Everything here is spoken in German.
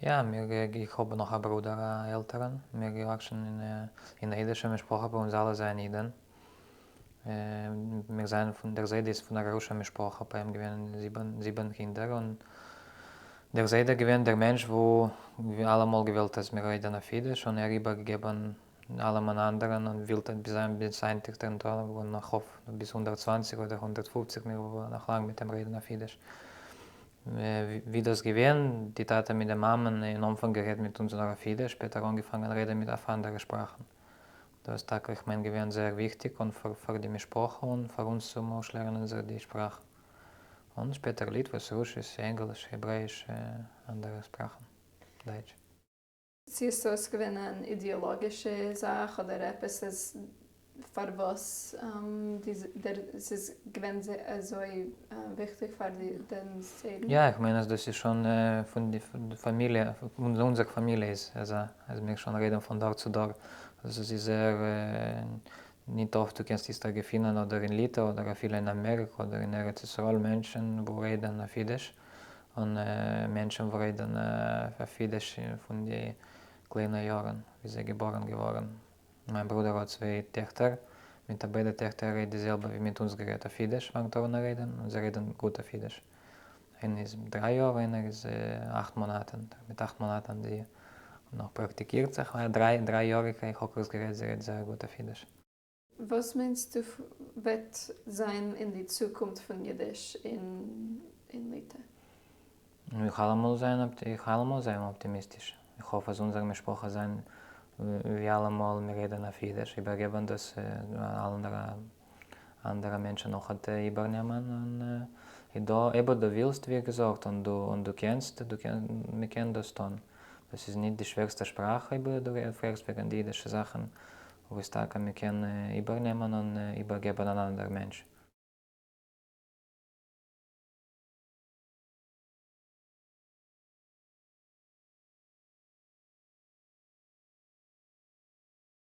Ja, ich habe noch einen Bruder, einen älteren. Wir gewachsen in der jüdischen Sprache, bei uns alle sind Juden. Wir sind von der Seite ist von der russischen Sprache, bei ihm gewesen sieben Kinder. Und der Seite gewesen der Mensch, wo wir allemal gewählt, dass wir reden auf Jiddisch und übergegeben allem an anderen und will dann bis ein Tick und nach Hof bis 120 oder 150 wir noch lang mit dem Reden auf Jiddisch. Wie das gewesen, die Tate mit der Mama in Anfang geredet mit uns auf Jiddisch, später angefangen reden mit auf andere Sprachen. Das ist ich mein gewesen sehr wichtig und für die Sprache und für uns zum Auslernen die Sprache. Und später Litwisch, Russisch, Englisch, Hebräisch, andere Sprachen, Deutsch. Siehst du es gewesen eine ideologische Sache oder etwas, das für was es ist gewesen so wichtig für den Segen? Ja, ich meine, das ist schon von der Familie, von unserer Familie ist, also wir schon reden von Tag zu Tag. Also es ist sehr, nicht oft, du kannst es da finden oder in Litauen oder viele in Amerika oder in Eretz Israel Menschen, wo reden auf Jiddisch und Menschen, wo reden auf Jiddisch von den kleinen Jahren, wie sie geboren geworden. Mein Bruder hat zwei Töchter, mit der beiden Töchter reden dieselbe wie mit uns geredet auf Jiddisch, fängt an reden und sie reden gut auf Jiddisch. Einer ist 3 Jahre, einer ist 8 Monate. Mit 8 Monaten die noch praktikiert sich, weil 3 Jahre ich habe geredet, sie redet sehr gut auf Jiddisch. Was meinst du, wird sein in die Zukunft von Jiddisch in Litauen? Ich allemal sein optimistisch. Ich hoffe, dass unsere Sprache sein, wir allemal wir reden auf Jiddisch, übergeben das andere Menschen noch übernehmen. Und du willst, wie gesagt, und du kennst, wir kennen das tun. Das ist nicht die schwerste Sprache, aber du fragst wegen die jüdischen Sachen, wo es da kann, wir können übernehmen und übergeben an einen anderen Menschen.